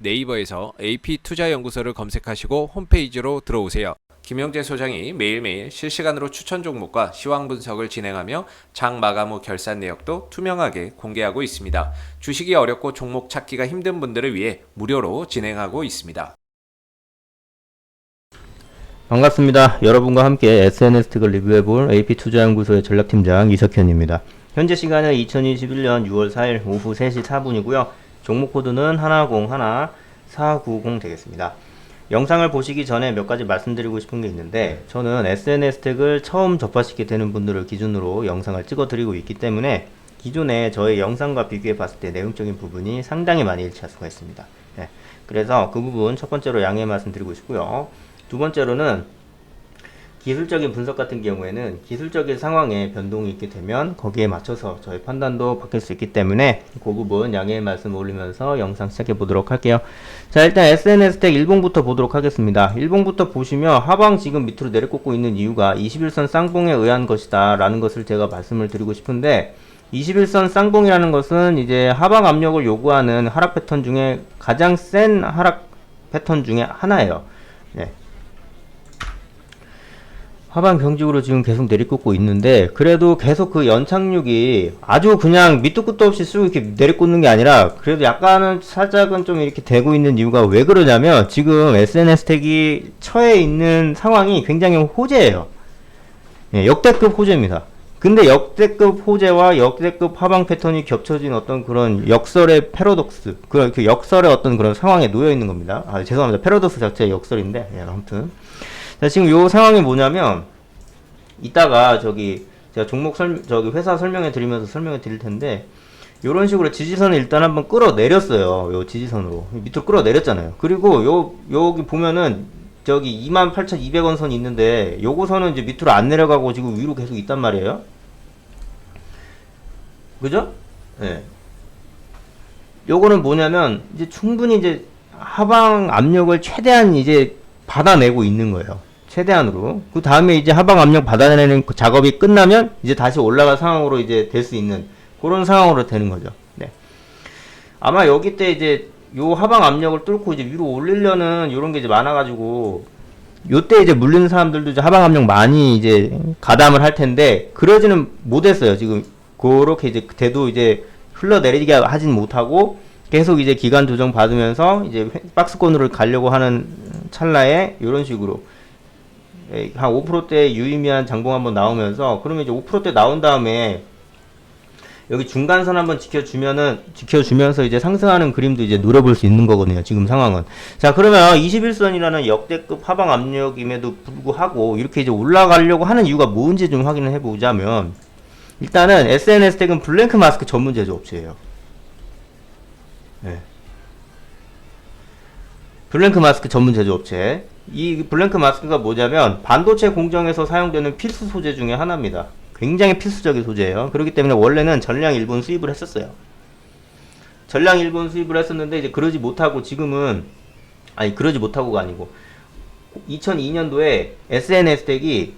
네이버에서 AP투자연구소를 검색하시고 홈페이지로 들어오세요. 김영재 소장이 매일매일 실시간으로 추천 종목과 시황 분석을 진행하며 장 마감 후 결산 내역도 투명하게 공개하고 있습니다. 주식이 어렵고 종목 찾기가 힘든 분들을 위해 무료로 진행하고 있습니다. 반갑습니다. 여러분과 함께 SNS특을 리뷰해볼 AP투자연구소의 전략팀장 이석현입니다. 현재 시간은 2021년 6월 4일 오후 3시 4분이고요. 종목 코드는 101490 되겠습니다. 영상을 보시기 전에 몇 가지 말씀드리고 싶은 게 있는데, 저는 SNS특을 처음 접하시게 되는 분들을 기준으로 영상을 찍어 드리고 있기 때문에 기존에 저의 영상과 비교해 봤을 때 내용적인 부분이 상당히 많이 일치할 수가 있습니다. 네, 그래서 그 부분 첫 번째로 양해 말씀드리고 싶고요. 두 번째로는 기술적인 분석 같은 경우에는 기술적인 상황에 변동이 있게 되면 거기에 맞춰서 저희 판단도 바뀔 수 있기 때문에 그 부분 양해의 말씀 올리면서 영상 시작해 보도록 할게요. 자, 일단 SNS텍 일봉부터 보도록 하겠습니다. 일봉부터 보시면 하방 지금 밑으로 내려꽂고 있는 이유가 21선 쌍봉에 의한 것이다 라는 것을 제가 말씀을 드리고 싶은데, 21선 쌍봉이라는 것은 이제 하방 압력을 요구하는 하락 패턴 중에 가장 센 하락 패턴 중에 하나예요. 네. 하방 경직으로 지금 계속 내리꽂고 있는데, 그래도 계속 그 연착륙이 아주 그냥 밑도 끝도 없이 쑥 이렇게 내리꽂는 게 아니라 그래도 약간은 살짝은 좀 이렇게 되고 있는 이유가 왜 그러냐면, 지금 SNS텍이 처해 있는 상황이 굉장히 호재예요. 예, 역대급 호재입니다. 근데 역대급 호재와 역대급 하방 패턴이 겹쳐진 어떤 그런 역설의 패러독스, 그 역설의 어떤 그런 상황에 놓여 있는 겁니다. 아, 죄송합니다. 패러독스 자체의 역설인데, 예, 아무튼. 자, 지금 요 상황이 뭐냐면, 이따가 제가 종목 회사 설명해 드리면서 설명해 드릴 텐데, 요런 식으로 지지선을 일단 한번 끌어내렸어요. 요 지지선으로. 밑으로 끌어내렸잖아요. 그리고 여기 보면은, 28,200원 선이 있는데, 요거 선은 이제 밑으로 안 내려가고 지금 위로 계속 있단 말이에요. 그죠? 예. 네. 요거는 뭐냐면, 이제 충분히 이제 하방 압력을 최대한 이제 받아내고 있는 거예요. 최대한으로. 그 다음에 이제 하방 압력 받아내는 그 작업이 끝나면 이제 다시 올라갈 상황으로 이제 될 수 있는 그런 상황으로 되는 거죠. 네. 아마 여기 때 이제 요 하방 압력을 뚫고 이제 위로 올리려는 요런 게 이제 많아가지고, 요때 이제 물리는 사람들도 이제 하방 압력 많이 이제 가담을 할 텐데, 그러지는 못했어요. 지금 그렇게 이제 돼도 이제 흘러내리게 하진 못하고 계속 이제 기간 조정 받으면서 이제 박스권으로 가려고 하는 찰나에 요런 식으로 한 5%대 유의미한 장봉 한번 나오면서, 그러면 이제 5%대 나온 다음에 여기 중간선 한번 지켜주면서 이제 상승하는 그림도 이제 노려볼 수 있는 거거든요. 지금 상황은. 자, 그러면 21선이라는 역대급 하방 압력임에도 불구하고 이렇게 이제 올라가려고 하는 이유가 뭔지 좀 확인을 해보자면, 일단은 SNS텍은 블랭크 마스크 전문 제조업체예요. 네. 블랭크 마스크 전문 제조업체. 이 블랭크 마스크가 뭐냐면 반도체 공정에서 사용되는 필수 소재 중에 하나입니다. 굉장히 필수적인 소재예요. 그렇기 때문에 원래는 전량 일본 수입을 했었어요. 전량 일본 수입을 했었는데, 이제 그러지 못하고 지금은, 아니 그러지 못하고가 아니고 2002년도에 SNS텍이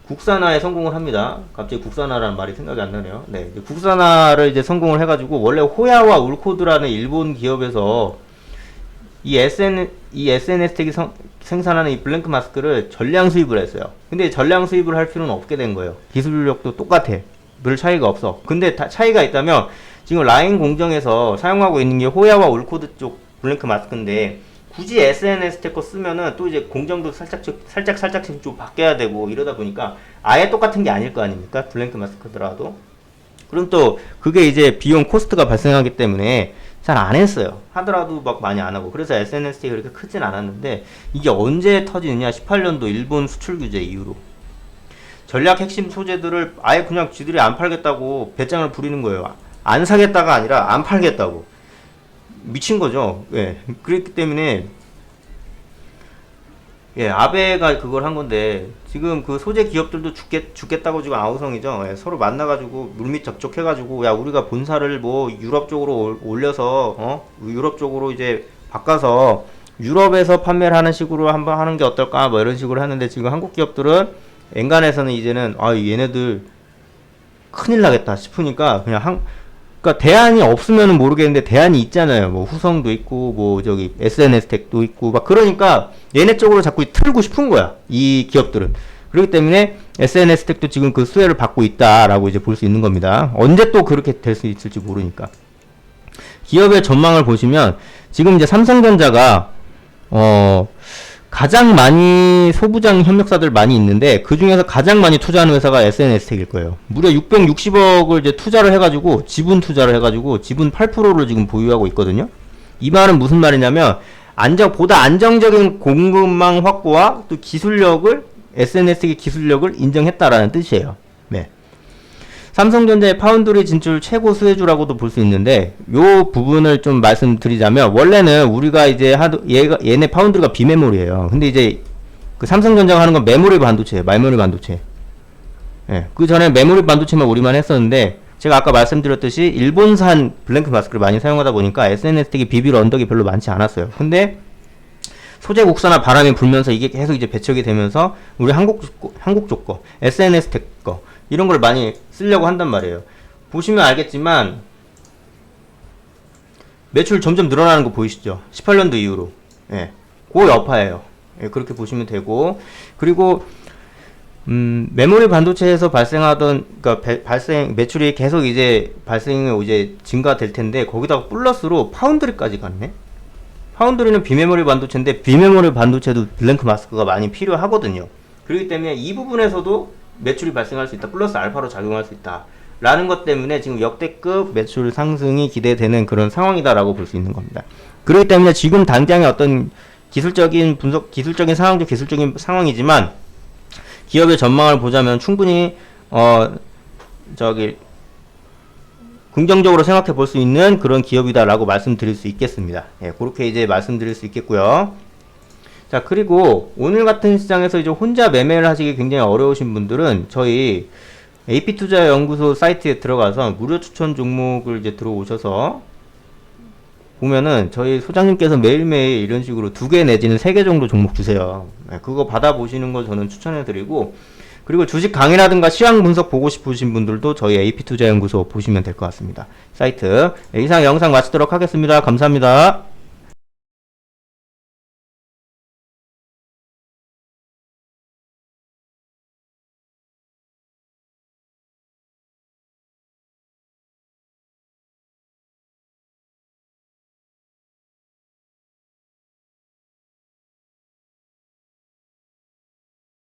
국산화에 성공을 합니다. 갑자기 국산화라는 말이 생각이 안 나네요. 네, 국산화를 이제 성공을 해가지고, 원래 호야와 울코드라는 일본 기업에서 이 SNS텍이 생산하는 이 블랭크 마스크를 전량 수입을 했어요. 근데 전량 수입을 할 필요는 없게 된 거예요. 기술력도 똑같아. 별 차이가 없어. 근데 차이가 있다면, 지금 라인 공정에서 사용하고 있는 게 호야와 울코드 쪽 블랭크 마스크인데, 굳이 SNS텍 거 쓰면은 또 이제 공정도 살짝씩 좀 바뀌어야 되고 이러다 보니까 아예 똑같은 게 아닐 거 아닙니까? 블랭크 마스크더라도. 그럼 또 그게 이제 비용 코스트가 발생하기 때문에 잘 안 했어요. 하더라도 막 많이 안 하고. 그래서 SNS텍이 그렇게 크진 않았는데, 이게 언제 터지느냐? 18년도 일본 수출 규제 이후로. 전략 핵심 소재들을 아예 그냥 쥐들이 안 팔겠다고 배짱을 부리는 거예요. 안 사겠다가 아니라 안 팔겠다고. 미친 거죠. 예. 그렇기 때문에, 예, 아베가 그걸 한 건데, 지금 그 소재 기업들도 죽겠다고 지금 아우성이죠. 예, 서로 만나가지고 물밑 접촉해가지고, 야, 우리가 본사를 뭐 유럽 쪽으로 올려서, 유럽 쪽으로 이제 바꿔서 유럽에서 판매를 하는 식으로 한번 하는 게 어떨까, 뭐 이런 식으로 하는데, 지금 한국 기업들은 엔간에서는 이제는 얘네들 큰일 나겠다 싶으니까 그냥 그러니까 대안이 없으면은 모르겠는데 대안이 있잖아요. 뭐 후성도 있고 뭐 저기 SNS텍도 있고 막 그러니까 얘네 쪽으로 자꾸 틀고 싶은 거야. 이 기업들은. 그렇기 때문에 SNS텍도 지금 그 수혜를 받고 있다라고 이제 볼 수 있는 겁니다. 언제 또 그렇게 될 수 있을지 모르니까. 기업의 전망을 보시면 지금 이제 삼성전자가 가장 많이 소부장 협력사들 많이 있는데 그 중에서 가장 많이 투자하는 회사가 SNS텍일 거예요. 무려 660억을 이제 투자를 해가지고 지분 투자를 해가지고 지분 8%를 지금 보유하고 있거든요. 이 말은 무슨 말이냐면 보다 안정적인 공급망 확보와 또 기술력을 SNS텍의 기술력을 인정했다라는 뜻이에요. 네. 삼성전자의 파운드리 진출 최고 수혜주라고도 볼 수 있는데 요 부분을 좀 말씀드리자면 원래는 우리가 이제 얘네 파운드리가 비메모리예요. 근데 이제 그 삼성전자가 하는 건 메모리 반도체예요. 메모리 반도체. 예. 그 전에 메모리 반도체만 우리만 했었는데 제가 아까 말씀드렸듯이 일본산 블랭크 마스크를 많이 사용하다 보니까 SNS텍이 비빌 언덕이 별로 많지 않았어요. 근데 소재 국산화 바람이 불면서 이게 계속 이제 배척이 되면서 우리 한국 쪽 거, SNS텍 거 이런 걸 많이 쓰려고 한단 말이에요. 보시면 알겠지만 매출 점점 늘어나는 거 보이시죠? 18년도 이후로. 예. 그 여파예요. 예, 그렇게 보시면 되고 그리고 메모리 반도체에서 발생하던 그러니까 매출이 계속 이제 발생이 이제 증가될 텐데 거기다가 플러스로 파운드리까지 갔네. 파운드리는 비메모리 반도체인데 비메모리 반도체도 블랭크 마스크가 많이 필요하거든요. 그렇기 때문에 이 부분에서도 매출이 발생할 수 있다. 플러스 알파로 작용할 수 있다. 라는 것 때문에 지금 역대급 매출 상승이 기대되는 그런 상황이다라고 볼 수 있는 겁니다. 그렇기 때문에 지금 당장의 어떤 기술적인 기술적인 상황이지만 기업의 전망을 보자면 충분히 긍정적으로 생각해 볼 수 있는 그런 기업이다라고 말씀드릴 수 있겠습니다. 예, 그렇게 이제 말씀드릴 수 있겠고요. 자, 그리고 오늘 같은 시장에서 이제 혼자 매매를 하시기 굉장히 어려우신 분들은 저희 AP투자연구소 사이트에 들어가서 무료 추천 종목을 이제 들어오셔서 보면은 저희 소장님께서 매일매일 이런 식으로 2개 내지는 3개 정도 종목 주세요. 네, 그거 받아보시는 거 저는 추천해드리고 그리고 주식 강의라든가 시황 분석 보고 싶으신 분들도 저희 AP투자연구소 보시면 될 것 같습니다. 사이트. 네, 이상 영상 마치도록 하겠습니다. 감사합니다.